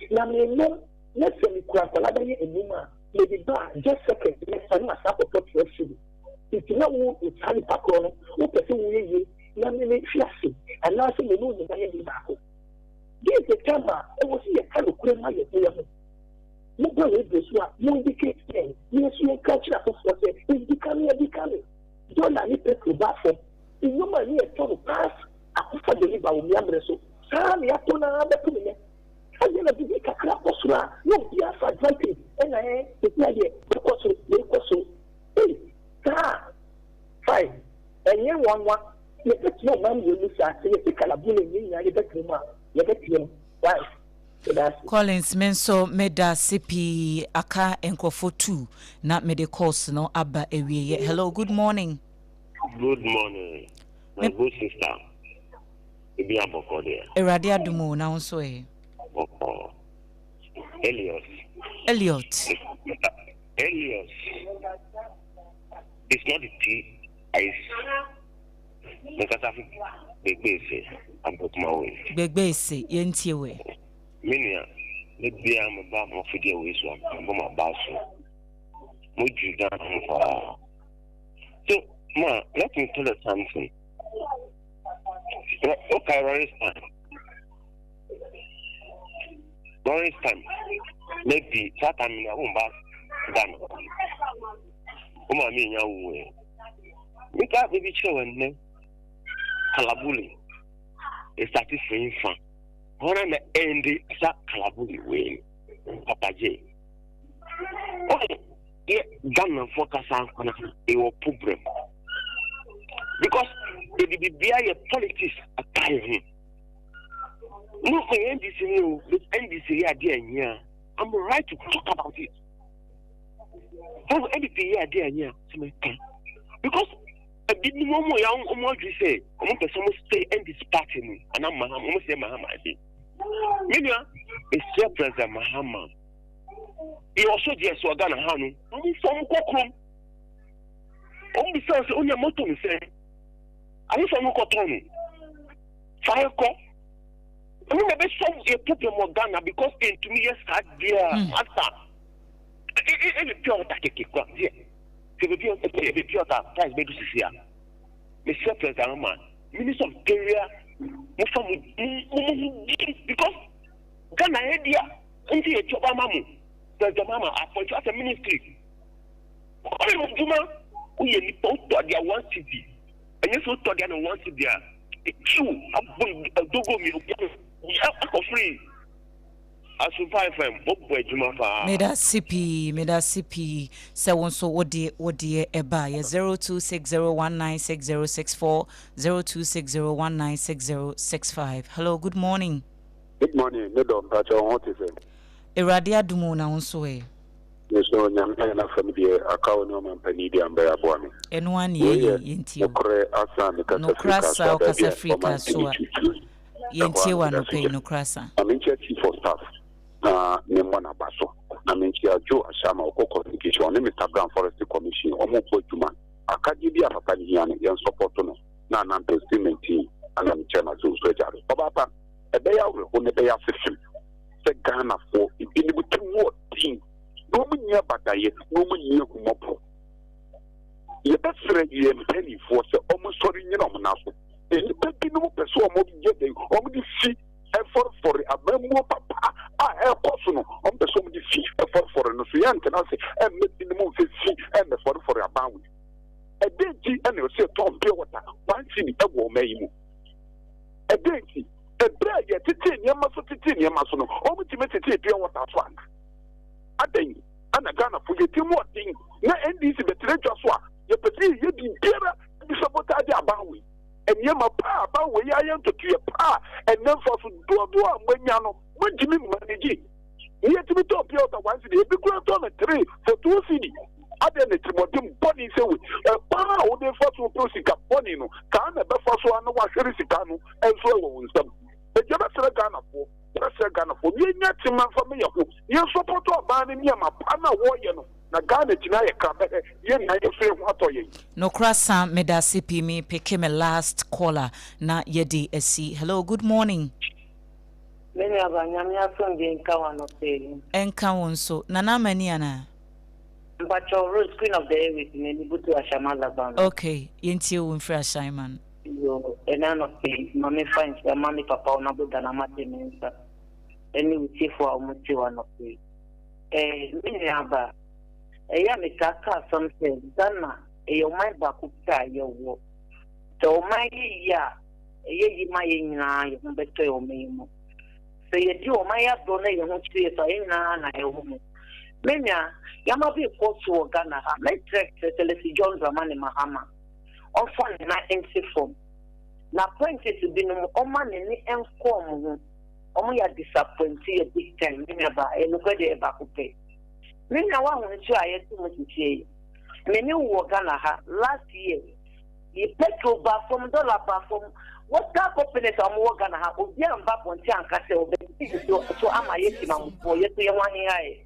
Namely, no, let's say we crack a ladder in Nima, maybe bar, just second, let's have a sap of dress should. It's no one with Harry Pacron, who pursue you. Namely, Fiasi, and now some moon in the back. Give the camera, and we'll see a kind of cream. No one is this one, no indicate saying, yes, you catch up for it, it's becoming. Don't let me take the bathroom. The woman here told to pass, I prefer the liver with Yamreso. Sam, you have to know the criminal. I'm going to be a crap of Sura, no, be a advantage, and I ain't because they so. Hey, fine, and you want. You get your man, you lose that. You take a bullet, you get him. You get him. Right. Collins menso meda CP aka enkofo 2 na mede course no aba ewie. Hello, good morning. Good morning. My good sister. Ibi aboko there. Erade adumo na unso Eliot. It's not the tea. Because I think Begbese, I'm put my way. Begbese, yentiewe. Minia, maybe I'm about my video with one, I'm my basso. Would you down for? So, ma, let me tell you something. Okay, Royston. Maybe Satan in a home bath done. Come on, me, your way. We got baby children. Kalabuli is satisfying fun. When I'm ending that Kalabuli way, Papa J. Oh, yeah, Ghana focus on a problem. Because it will be a politics at time. No, I end this new, NDC idea here. I'm right to talk about it. How NDC idea here? Because I didn't know more young Omoji say, I'm going to stay in this party, and I'm almost say Mahama. Media is still President Mahama. He also just was Ghana Hanu. I'm from Kokrum. Only says only a motor say, I'm from Kotonu. Fire call. I mean, maybe some a problem of Ghana because to me, yes, I dear master. Any pure take it. The pure price made this year. Mr. President, Minister of Interior, because Ghana idea, until a job, the Mama appointed as a ministry. All of Juma, we are to their one city, and you saw to their one city. A queue, a dogo milk, free. I survive him. Meda CP. So onso odi eba 0260196064 0260196065. Hello, good morning. Good morning. No don't touch on what is it. Eradia dumo na onso Yes, no, nyamna na family account no man panidi ambaya bwami. Enwani yenti. Okre asa no krasa o Africa so yenti wa no pay no krasa. I'm chief of staff. Na nemwana baso. Na menchia Jo Ashama oko communication. Ne Mr. Brown Forest Commission. Omo po juma. akaji bi papa ni yana yan support no na na investment team ana mi chairman so jare papa ebe ya we ho ne be ya fifim se Ghana for ibi ni butu wo team no mu nya badaye no mu nya kumopo ye be fere ye mpani for se omo sori nyina omo na so e pepi no peso omo bi je de omo di fi effort for abemo papa effort no omo peso omo di fi effort for no so yan kana se e metti no mo fi effort for abawo e denti e no se tom pure water one thing e wo mai mu e denti e bra ye tete nyama so no omo ti metete pure water so an adan ana Ghana for ye timu odin na NDC betre dwa so a ye peti ye di biara bi sabotage abawo enyema pa abawo ye ayen to tuye pa enen for so do amanya no magimi manage ye timi to pure water one city e bi kura to na 3 for 2 city ade ne timodim boni se we pa o de for so prosika boni no ka na be for so anu wa hwere sika no enso e wo nsam e je be sere Ghana for ye nya tima fa me yako ye support oba ne nyama pa na wo ye no na Ghana tina ye ka be ye na ye fe ho atoye no krasa meda CP me pick me last caller na yedi esi. Hello, good morning. Many of Nyamia from the Enkawan saying Enkawon so nana mani ana but your road screen of the air with me to Ashamala Ban. okay yenti wo mfra Simon Yo enano pay mommy finds the mommy papa na bu dana mate mensa eni uti for umuti wa no pay mini aba ya me kaka something dana yo mai ba ku ta yo wo to mai ya yi mai nyina yo beto yo memo se ye di o mai ya do na yo ho chi so nyina na yo ho menya yama bi ko so Ghana ha me trek telesi John Dramani Mahama ofan na form na apprentice bi no oma ne enform ho omo ya disappointed big time menya ba eno ko de ba ko pe menya wa ho nti aye tu mo titie meni wo Ghana ha last year the petrol bar from dollar bar from what type of business am wo Ghana ha obi am ba ponti anka se obi so ama yeti ma mo ye to ye wan here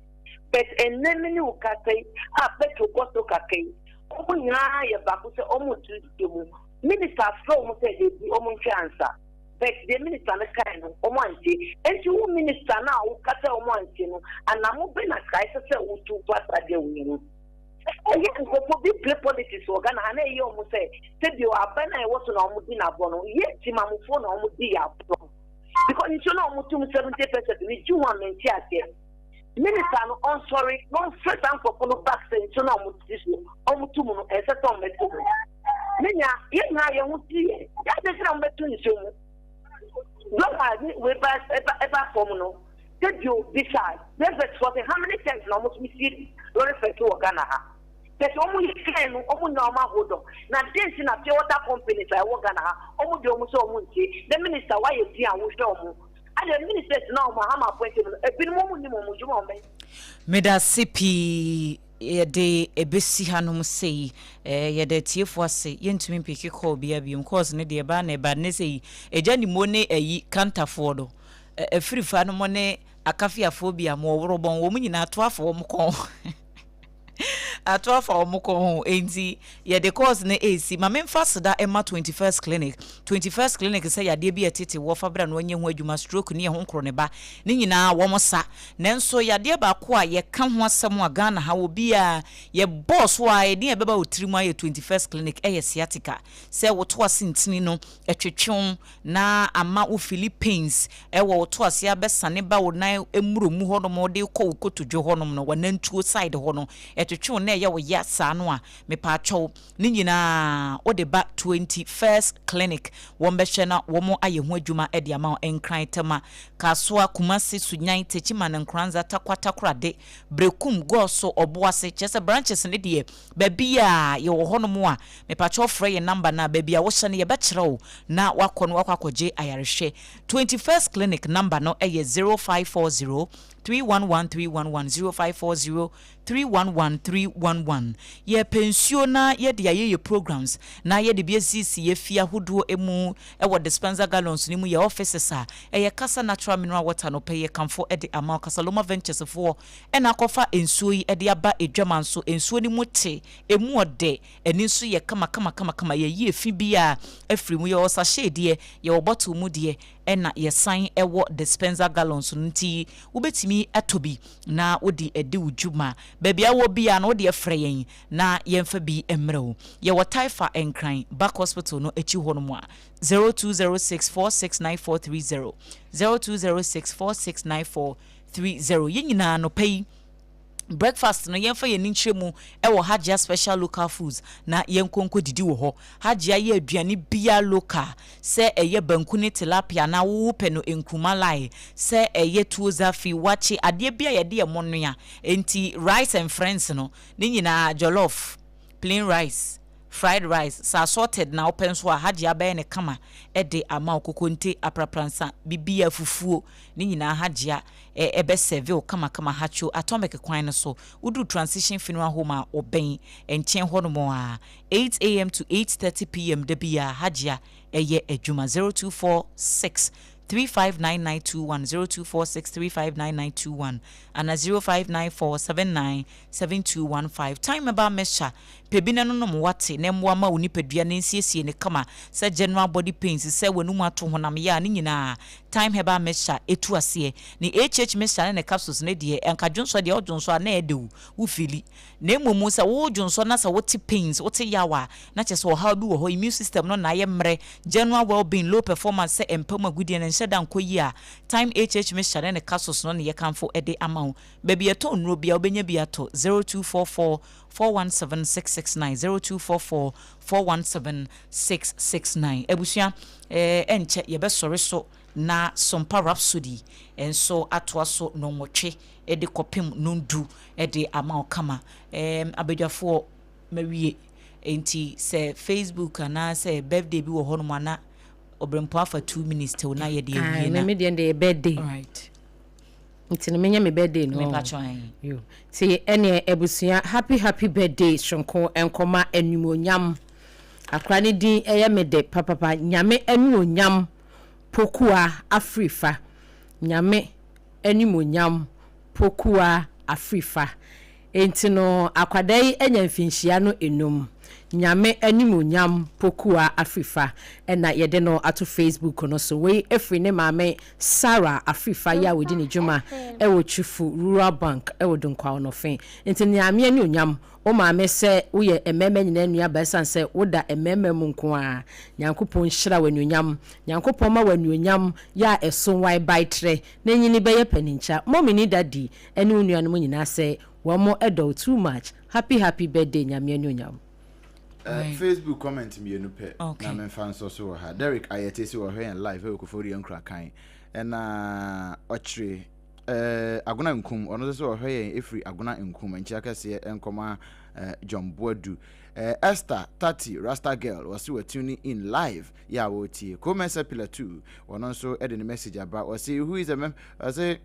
but enemi ni ukatai a petrol kosto kakai omo nyina ye ba ko se omo tu mu minister flow mo say dey omo answer but the minister na kind omo anti enti wo minister na wo kata omo anti no ana mo be na kai se wo tu pasa de wo oye ko bi play politics o Ghana na ye omo say bi o abana e wo so na omo di na bo no ye ti ma mo fo na omo di ya bo because you know omo tu 70% ni ju one menti ate minister no on sorry no first time for follow back say you know omo tu mu no e se ton meto menya ye na ye hu ti ya de sira mbeto nso mu no we ba form no did you decide there's how many times no almost we see lo refer to Ghana ha but omo yi kan no omo na ma hodo na dance na pure water company say wo Ghana ha omo de omo so omo nti the minister why you see and wo hwe omo and the minister now Mahama appointed ebi no mo ni mo juma o meda CP yede ebesi hanom sei yede tiefo ase yentumi mpeke call bia biom course ne de ba na ba ne sei eja ni mo ne ayi kantafo do efirifa no mo ne akafiafo bia mo worobon wo nyina to afo wo mkon atwa fa omukọ ho enti ye de course na AC ma memfa seda ema 21st clinic say ya de bi etete wo fa bra no anye ho adwuma stroke ne ho nkro ne ba ne nyina wo mosa nenso ya de ba ko a ye ka ho asem a Ghana ha obi a ye boss wa ye de beba otirimu aye 21st clinic ye sciatica say wo to asentini no etwetwon na ama wo Philippines wo to ase abesane ba wo nan emuromu ho no mo de ko kotodwo ho no no wanantuo side ho no etwetwon na ye wo ya sa no a me pa atwo ni nyina o de ba 21st clinic wo mbehwe na wo mo aye ho adwuma e de ama enkran tema kasoa kumase sunyan techima na nkranza takwata de brekum goso oboase chese branches ne de baby a ye wo hono mo a me pa atwo frɛ ye number na baby a wo hye ne ye bekyerɛw na wakɔ no wakɔkɔgye ayarehwɛ 21st clinic number no eye 0540 311 311 0540 311 311 ye pensiona ye de ye programs na ye de BCC ye fia hodo emu e dispenser gallons ni mu ye offices a ye kasa natural mineral water no pay ye kamfo e de ama kasa Loma Ventures for e na kofa ensuo yi e de aba edwaman so ensuo ni mu te emu ode eni so ye kama ye fi bia afri mu ye osa shade ye bottle mu de ena ye sign ewo dispenser gallons nti ubetimi atobi na odi edi ujuma baby awo bia na odi efre yen na yemfa bi emrew ye wo taifa enkran back hospital no echi ho no mo 0206469430 0206469430 yinyina no pay breakfast no yemfa ye ninchemu ewo Hajia special local foods na yenkonko didi wo ho Hajia ye aduane bia local se eye banku ne tilapia na wo pe no enkuma lai se eye tuozafi wachi ade bia ye de monoa enti rice and friends no ni nyina jollof plain rice fried rice sa sorted na open so Hajia ba ne kama e de ama okokonte aprapransa bibia fufuo ni nyina Hajia ebe serve kama hacho atomic kwan no so udu transition funeral home a oben enchen ho no mo a 8 a.m. to 8:30 p.m. de bia Hajia eye adwuma 0246 359921 0246359921 and 0594797215 time about mesha pebina no no wate na mwa ma oni pedua na nsiesie ne kama se general body pains se wanu ato honam ya ni nyina time heba mesha etu ase ni mesha ne capsules ne de enka dwonso de odwonso na edewu wo fili na emomu se wo dwonso na se wote pains wote yawa na chese wo how do wo immune system no na ye mre general well being low performance se empama gudie na nhyeda nkoyi a time mesha ne capsules no ne ye kanfo ede amawo baby eto nro bia obenya bia to 0244 417669 0244417669 ebusua enche ye be sore so na Sompa Rhapsody enso atoa so no nwotwe ede kopem nundu ede ama kama abedwafo mawie enti se Facebook ana se birthday bi wo ho no mana Obrempong for 2 minutes till na ye de wie na me de birthday right nti menya me birthday no me patron yo say ene ebusua happy birthday shonko enkoma enumonyam akra ne din eye me de papa nyame enumonyam pokua afrifa nyame enumonyam pokua afrifa enti no akwadai enya mfinhia no enum nyame animonyam pokua afrifa ena yede no ato Facebook no so we efri ne maame Sarah afrifa ya wodi ne dwuma ewo chifu rural bank ewo donkwa no fe enti nyame animonyam o maame se wo ye ememe nyina nua ba san se woda ememe mu nko a nyankopon hyira wanuonyam nyankopon ma wanuonyam ya eso wai baitre na nyini be ye panincha mommy ni daddy ene unuanu nyina se wamo edo too much happy birthday nyame animonyam Facebook comment me no pe na me fan so ha Derek ayete si wo hwe live e ko fori ankra kan na ochre aguna nkum ono so wo hwe efri aguna nkum nchi akase enkoma John Boadu Esther 30 Rasta girl was tuning in live ya wo tie comment pillar 2 ono so e the message about was say who is a mem say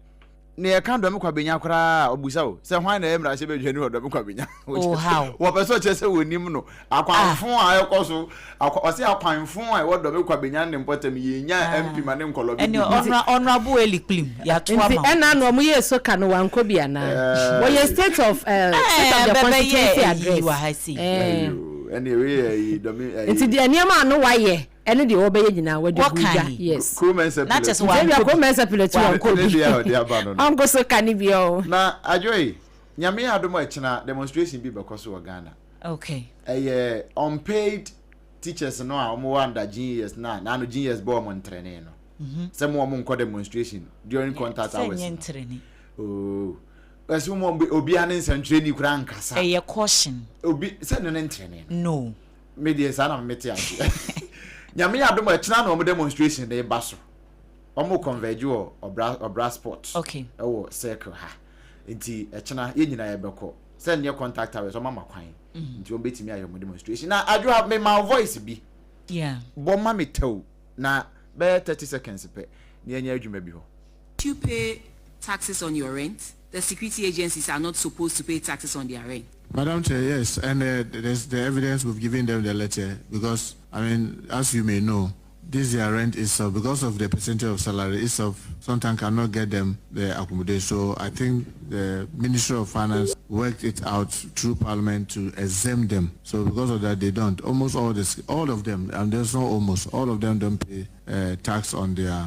ne ya kan do me kwa benya kora obusa o se hwan na emra se bedwani o do me kwa benya wo person che se wonim no akwanfo a ekoso o se akwanfo a wo do me kwa benya ne mpotam ye nya MP ma ne nkolo bi ene honorable eliklim ya to ama ena no mu yeso ka no wanko bia na wo ye state of the constituency address anyway do me nti de aniama no waye ene de obeye nyina wade buja yes na just one ko mensa pilatu wanko bia onko so kanibio na ajoy nyame adom achina demonstration bi bekoso wa Ghana okay unpaid teachers no a omo wanda genius na no genius bo mo training no se mo nko demonstration during contact hours oh asu mo obi anen training kura nkasa caution obi se no training no media sana meti ati nyame adom achina no demonstration dey baso omo converge obra sports okay ewo circle ha nti echina ye nyina ye beko send your contact hours o mama kwan nti o betimi ayo demonstration na adwo me my voice bi bo ma me tew na be 30 seconds pe na enya adwuma bi ho. You pay taxes on your rent. the security agencies are not supposed to pay taxes on their rent? Madam Chair, yes, and there's the evidence we've given them the letter because, I mean, as you may know, this year rent is because of the percentage of salary is sometimes cannot get them the accommodation. So I think the Ministry of Finance worked it out through Parliament to exempt them. So because of that, they don't. Almost all of them, and there's not almost all of them don't pay tax on their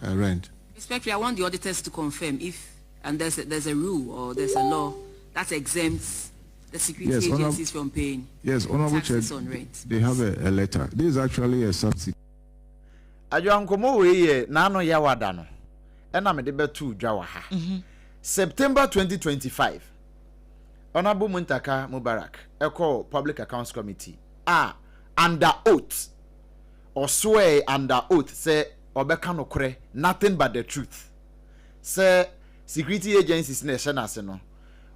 rent. Respectfully, I want the auditors to confirm if and there's a rule or there's a law that exempts the security agencies from paying taxes on rent. They have a letter. This is actually a subsidy. Ajankomo we na no ya wada no ena me de betu dwa wa ha September 2025 Honorable Muntaka Mubarak Eco Public Accounts Committee under oath or swear under oath say obeka no kore nothing but the truth say security agencies na ehye na se no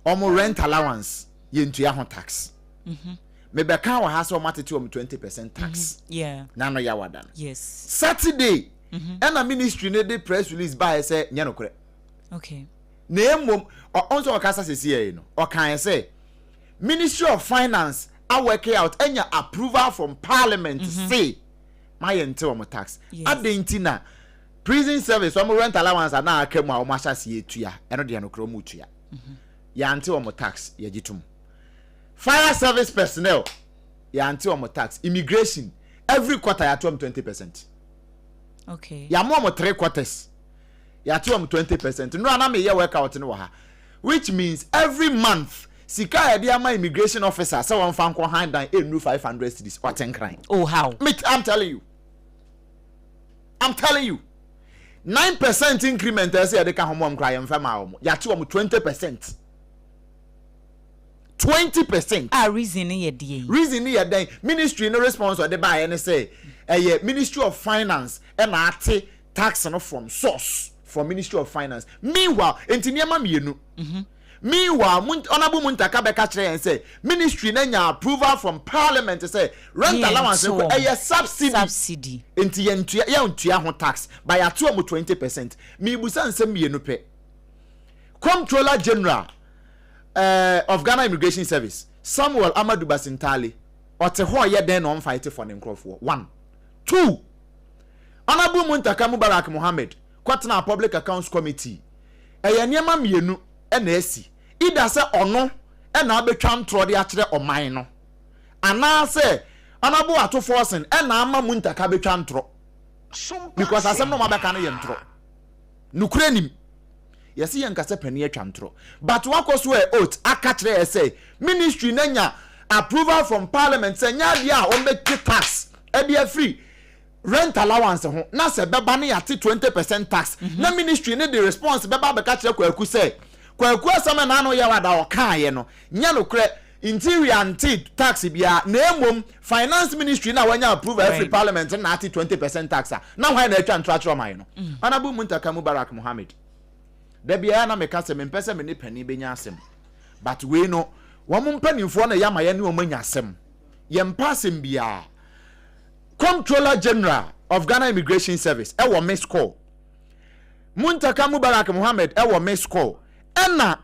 omo rent allowance yentua ho tax maybe can wa has matete 20% tax. Yeah. Nano ya wadan. Yes. Saturday. And a ministry ne the press release by say nya no kore. Okay. Name onso okasa sesi no. O kan say Ministry of Finance are working out any approval from Parliament say my ente o tax. Adentina prison service o rent allowance na akamu a o ma hyase etua. Eno de no kro mu tua. Ya ante o tax ye gitum. Fire service personnel, ya anti omo tax. Immigration, every quarter ya 20%. Okay. Ya mo 3 quarters. Ya 20%. No ana me ye work out no ha. Which means every month, sika ya dia ma immigration officer say one fan ko hand down enu 500 cedis or 10 crime. Oh how? I'm telling you. 9% increment say they can home cry em fema omo. Ya 20%. 20%. Reason ye dey. Ministry no response or the buy and say Ministry of Finance and ate tax no from source from Ministry of Finance. Meanwhile, entinyama mienu. Meanwhile, Honorable Muntaka beka kire and say ministry na nya approval from Parliament to say rent allowance subsidy. Enti yentua ho tax by ato 20%. Me busa nsem mienu pe. Comptroller General of Ghana Immigration Service, Samuel Amadou Basintali, or Teho ye den on fight for an for 1. 2. Honorable Muntaka Mubarak Mohammed, Kwatna Public Accounts Committee, Nyama mienu NSC, either say or no, and now be tro the actually or mine. And now say, Honorable Ato Forsen, and Nama Muntaka be tro. Because I said no Mabakana yentro. Nukrenim. Yes, he and Casapenia Chantro. But what was where oath, I catch there say, Ministry Nanya approval from Parliament, say, yeah, on the tax, a free rent allowance. Nasa Babani at 20% tax. No ministry need the response, Baba catch a say, Quaku Saman Ano Yawada or Kayeno, Nyano Cre, interior anti tax, bia, name finance ministry now when you approve every Parliament and 20% tax. Now I can trust your mind. Honorable Muntaka Mubarak Mohammed. Debiana me kase me mpese me ne pani benya asem but we no wo mo mpanimfo na yama ye ne wo manya asem ye mpasem bia Comptroller General of Ghana Immigration Service e wo miss call Muntaka Mubarak Mohammed e wo miss call ena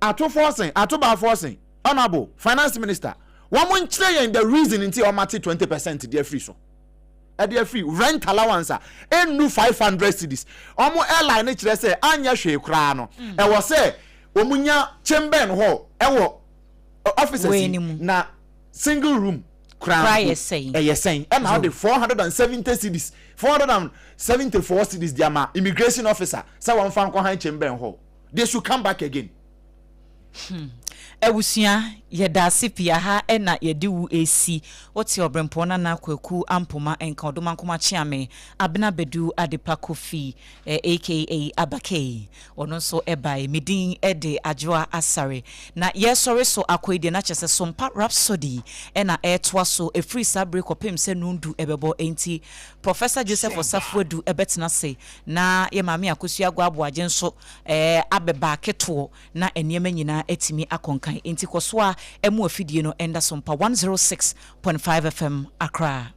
atoba forcing honorable finance minister wo mo nkyere ye the reason nti o mate 20% dey free so e free rent allowance enu 500 cedis omo airline kire say anya hwe kura no e wo say omunya chamber ho e wo offices na single room kura saying and now the 470 cedis 474 cedis diama immigration officer say one fan ko han chamber ho they should come back again. Ewusia yeda sipia ha ena yedi wu esi oti Obrempong na kwaku ampoma enka odoma nkoma chiame abena bedu adepa kofi aka abake ono so ebai midin ede Adwoa Asare na yesore so akoide na chese Sompa Rhapsody ena etwa so a free sabre kopem se nundu ebebo enti Professor Joseph Osafwedu ebetena se na ye mame akosua gwa aboaje nso abeba keto na eniema nyina etimi akonkan enti koswa emu afidie no enda Sompa 106.5 FM Accra.